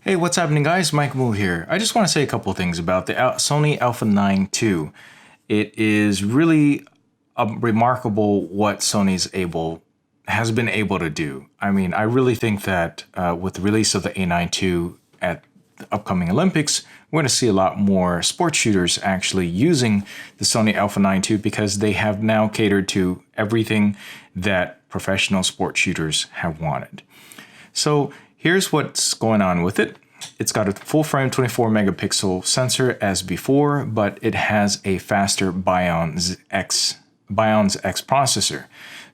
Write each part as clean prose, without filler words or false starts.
Hey, what's happening, guys? Mike Moo here. I just want to say a couple of things about the Sony Alpha 9 II. It is really remarkable what Sony's has been able to do. I mean, I really think that with the release of the A9 II at the upcoming Olympics, we're going to see a lot more sports shooters actually using the Sony Alpha 9 II because they have now catered to everything that professional sports shooters have wanted. So here's what's going on with it. It's got a full frame 24 megapixel sensor as before, but it has a faster Bion's X processor.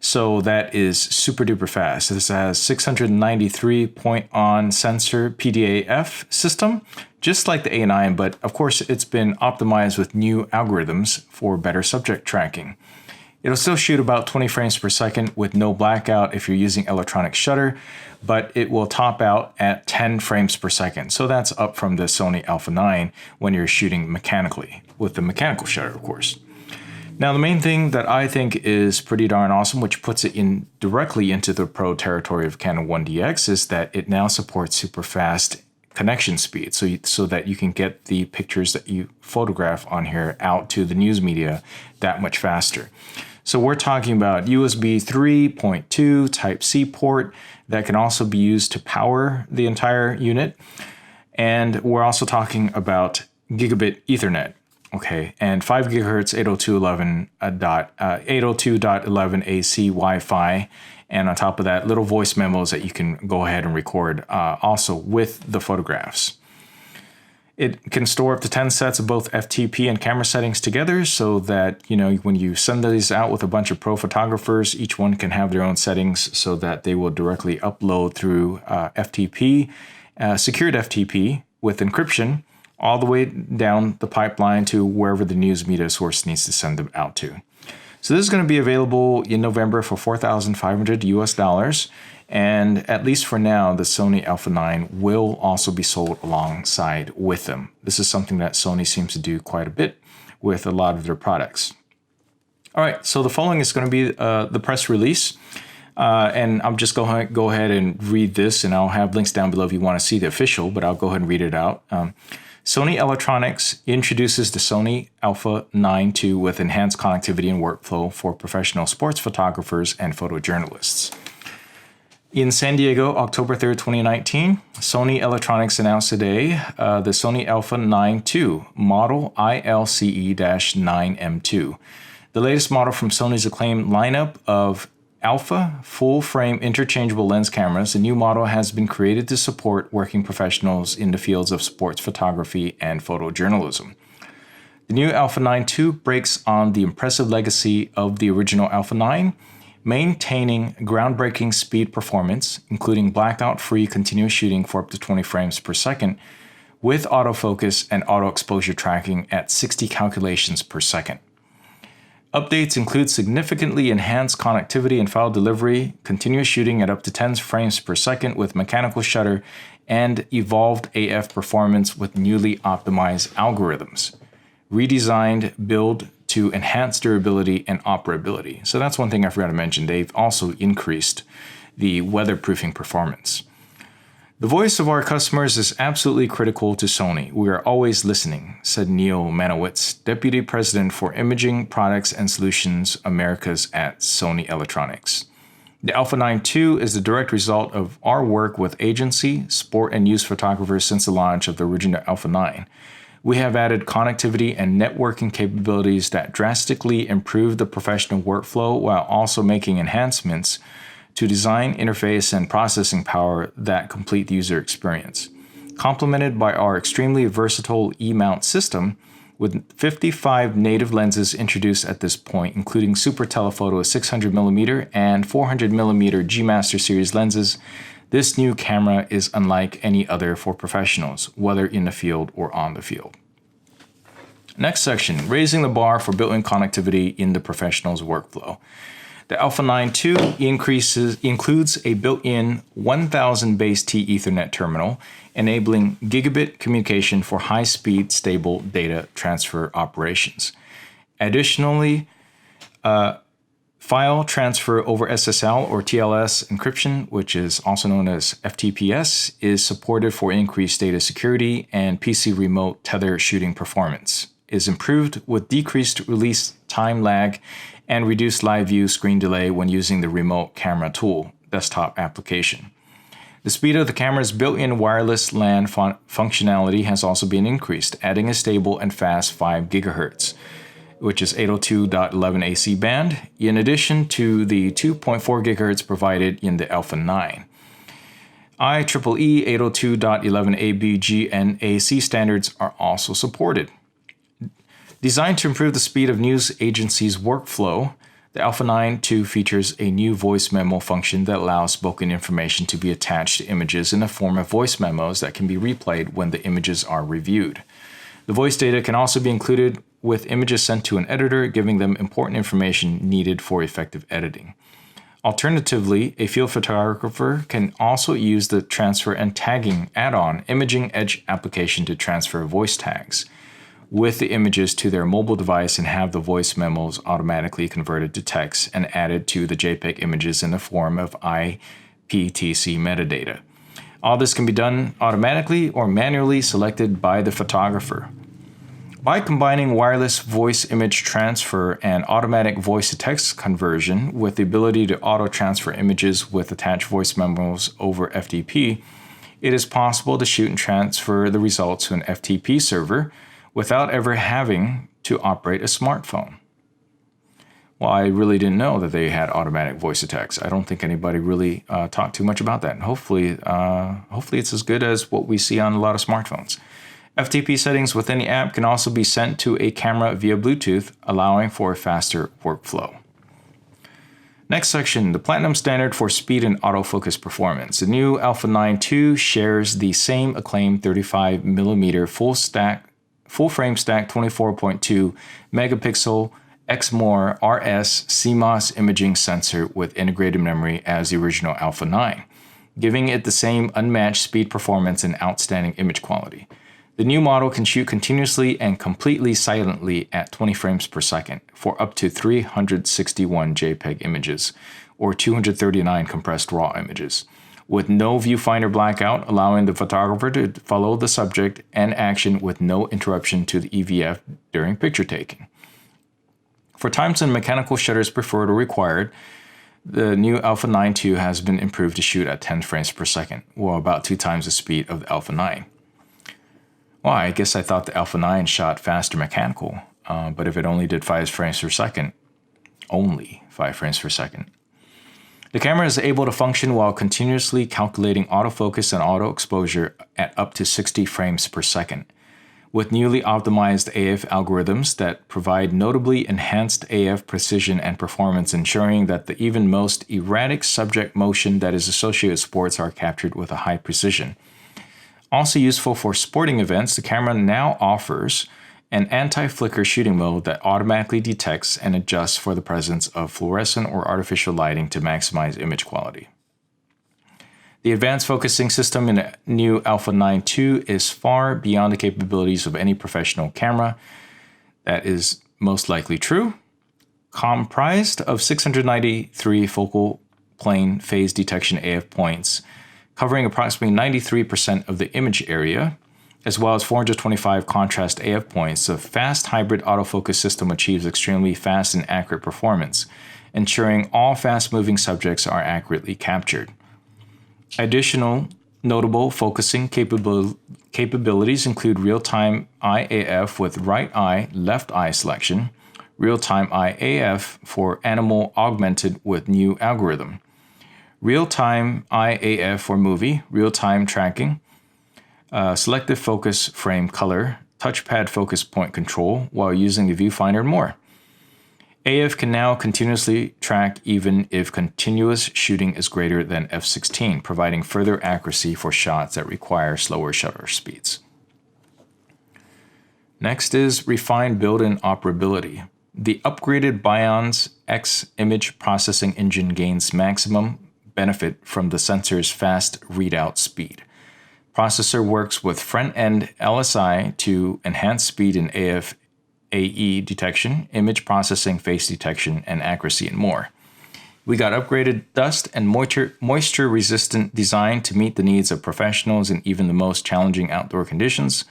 So that is super duper fast. This has 693 point on sensor PDAF system, just like the A9, but of course it's been optimized with new algorithms for better subject tracking. It'll still shoot about 20 frames per second with no blackout if you're using electronic shutter, but it will top out at 10 frames per second. So that's up from the Sony Alpha 9 when you're shooting mechanically, with the mechanical shutter, of course. Now, the main thing that I think is pretty darn awesome, which puts it in directly into the pro territory of Canon 1DX, is that it now supports super fast connection speed, so that you can get the pictures that you photograph on here out to the news media that much faster. So we're talking about USB 3.2 Type-C port that can also be used to power the entire unit. And we're also talking about gigabit Ethernet, okay, and 5 gigahertz 802.11 AC Wi-Fi. And on top of that, little voice memos that you can go ahead and record also with the photographs. It can store up to 10 sets of both FTP and camera settings together so that, when you send these out with a bunch of pro photographers, each one can have their own settings so that they will directly upload through FTP, secured FTP with encryption, all the way down the pipeline to wherever the news media source needs to send them out to. So this is going to be available in November for $4,500 US. And at least for now, the Sony Alpha 9 will also be sold alongside with them. This is something that Sony seems to do quite a bit with a lot of their products. All right, so the following is going to be the press release. And I'm just going to go ahead and read this, and I'll have links down below if you want to see the official, but I'll go ahead and read it out. Sony Electronics introduces the Sony Alpha 9 II with enhanced connectivity and workflow for professional sports photographers and photojournalists. In San Diego, October 3rd, 2019, Sony Electronics announced today the Sony Alpha 9 II, model ILCE-9M2. The latest model from Sony's acclaimed lineup of Alpha full-frame interchangeable lens cameras. The new model has been created to support working professionals in the fields of sports photography and photojournalism. The new Alpha 9 II breaks on the impressive legacy of the original Alpha 9, maintaining groundbreaking speed performance, including blackout-free continuous shooting for up to 20 frames per second, with autofocus and auto exposure tracking at 60 calculations per second. Updates include significantly enhanced connectivity and file delivery, continuous shooting at up to 10 frames per second with mechanical shutter, and evolved AF performance with newly optimized algorithms. Redesigned build to enhance durability and operability. So that's one thing I forgot to mention. They've also increased the weatherproofing performance. The voice of our customers is absolutely critical to Sony. We are always listening, said Neil Manowitz, Deputy President for Imaging Products and Solutions Americas at Sony Electronics. The Alpha 9 II is the direct result of our work with agency, sport, and youth photographers since the launch of the original Alpha 9. We have added connectivity and networking capabilities that drastically improve the professional workflow while also making enhancements to design, interface, and processing power that complete the user experience. Complemented by our extremely versatile E-mount system, with 55 native lenses introduced at this point, including Super Telephoto 600mm and 400mm G Master Series lenses, this new camera is unlike any other for professionals, whether in the field or on the field. Next section, raising the bar for built-in connectivity in the professional's workflow. The Alpha 9 II includes a built-in 1000 base T Ethernet terminal, enabling gigabit communication for high-speed, stable data transfer operations. Additionally, File transfer over SSL or TLS encryption, which is also known as FTPS, is supported for increased data security and PC remote tether shooting performance. It is improved with decreased release time lag and reduced live view screen delay when using the remote camera tool desktop application. The speed of the camera's built-in wireless LAN functionality has also been increased, adding a stable and fast 5 GHz, which is 802.11ac band, in addition to the 2.4 GHz provided in the Alpha 9. IEEE 802.11ab and AC standards are also supported. Designed to improve the speed of news agencies' workflow, the Alpha 9.2 features a new voice memo function that allows spoken information to be attached to images in the form of voice memos that can be replayed when the images are reviewed. The voice data can also be included with images sent to an editor, giving them important information needed for effective editing. Alternatively, a field photographer can also use the transfer and tagging add-on Imaging Edge application to transfer voice tags with the images to their mobile device and have the voice memos automatically converted to text and added to the JPEG images in the form of IPTC metadata. All this can be done automatically or manually selected by the photographer. By combining wireless voice image transfer and automatic voice-to-text conversion with the ability to auto-transfer images with attached voice memos over FTP, it is possible to shoot and transfer the results to an FTP server without ever having to operate a smartphone. Well, I really didn't know that they had automatic voice-to-text. I don't think anybody really talked too much about that. And hopefully it's as good as what we see on a lot of smartphones. FTP settings within the app can also be sent to a camera via Bluetooth, allowing for a faster workflow. Next section, the Platinum standard for speed and autofocus performance. The new Alpha 9.2 shares the same acclaimed 35mm full frame stack 24.2 megapixel Exmor RS CMOS imaging sensor with integrated memory as the original Alpha 9, giving it the same unmatched speed performance and outstanding image quality. The new model can shoot continuously and completely silently at 20 frames per second for up to 361 JPEG images or 239 compressed RAW images, with no viewfinder blackout, allowing the photographer to follow the subject and action with no interruption to the EVF during picture taking. For times when mechanical shutters preferred or required, the new Alpha 9.2 has been improved to shoot at 10 frames per second, or about 2 times the speed of the Alpha 9. Well, I guess I thought the Alpha 9 shot faster mechanical, but if it only did 5 frames per second, only 5 frames per second. The camera is able to function while continuously calculating autofocus and auto exposure at up to 60 frames per second, with newly optimized AF algorithms that provide notably enhanced AF precision and performance, ensuring that the even most erratic subject motion that is associated with sports are captured with a high precision. Also useful for sporting events, the camera now offers an anti-flicker shooting mode that automatically detects and adjusts for the presence of fluorescent or artificial lighting to maximize image quality. The advanced focusing system in the new Alpha 9.2 is far beyond the capabilities of any professional camera. That is most likely true. Comprised of 693 focal plane phase detection AF points, covering approximately 93% of the image area, as well as 425 contrast AF points, the fast hybrid autofocus system achieves extremely fast and accurate performance, ensuring all fast-moving subjects are accurately captured. Additional notable focusing capabilities include real-time IAF with right eye, left eye selection, real-time IAF for animal augmented with new algorithm, real-time IAF for movie, real-time tracking, selective focus frame color, touchpad focus point control while using the viewfinder, and more. AF can now continuously track even if continuous shooting is greater than f/16, providing further accuracy for shots that require slower shutter speeds. Next is refined build-in operability. The upgraded Bion's X image processing engine gains maximum benefit from the sensor's fast readout speed. Processor works with front-end LSI to enhance speed in AF AE detection, image processing, face detection, and accuracy, and more. We got upgraded dust and moisture-resistant design to meet the needs of professionals in even the most challenging outdoor conditions.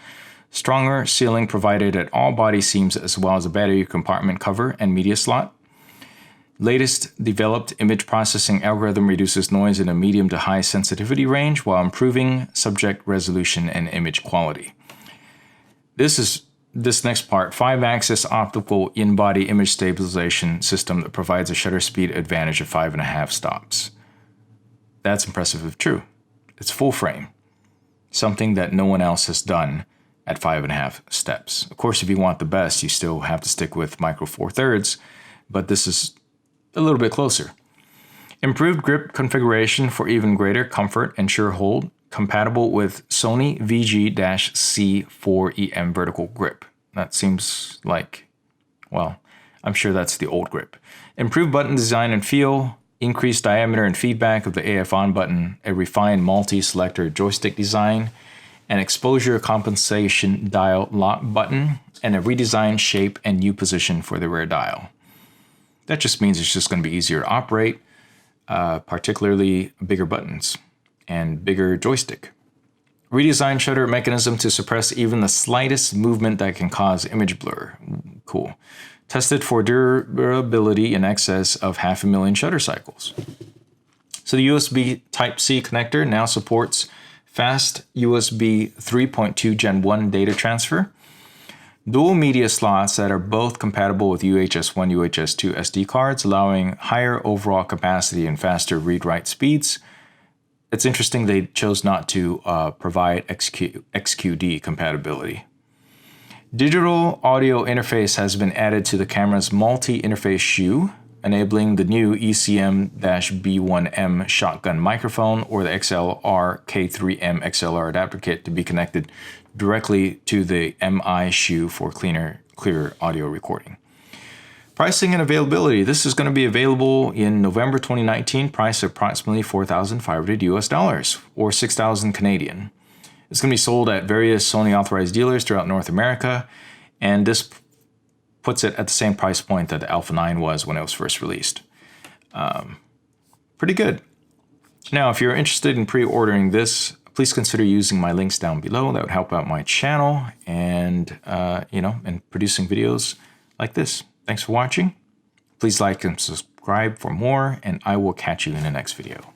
Stronger sealing provided at all body seams as well as a battery compartment cover and media slot. Latest developed image processing algorithm reduces noise in a medium to high sensitivity range while improving subject resolution and image quality. This next part, 5-axis optical in-body image stabilization system that provides a shutter speed advantage of 5.5 stops. That's impressive if true. It's full frame, something that no one else has done at 5.5 steps. Of course, if you want the best, you still have to stick with micro four thirds, but this is a little bit closer. Improved grip configuration for even greater comfort and sure hold, compatible with Sony VG-C4EM vertical grip. That seems like, well, I'm sure that's the old grip. Improved button design and feel, increased diameter and feedback of the AF on button, a refined multi-selector joystick design, an exposure compensation dial lock button, and a redesigned shape and new position for the rear dial. That just means it's just going to be easier to operate, particularly bigger buttons and bigger joystick. Redesigned shutter mechanism to suppress even the slightest movement that can cause image blur. Cool. Tested for durability in excess of 500,000 shutter cycles. So the USB Type-C connector now supports fast USB 3.2 Gen 1 data transfer, dual media slots that are both compatible with UHS 1, UHS 2 SD cards, allowing higher overall capacity and faster read-write speeds. It's interesting they chose not to provide XQD compatibility. Digital audio interface has been added to the camera's multi-interface shoe, enabling the new ECM-B1M shotgun microphone or the XLR K3M XLR adapter kit to be connected directly to the MI shoe for clearer audio recording. Pricing and availability. This is going to be available in November 2019, price approximately $4,500 or 6,000 Canadian. It's going to be sold at various Sony authorized dealers throughout North America, and this puts it at the same price point that the Alpha 9 was when it was first released. Pretty good. Now, if you're interested in pre-ordering this, please consider using my links down below. That would help out my channel and, and producing videos like this. Thanks for watching. Please like and subscribe for more, and I will catch you in the next video.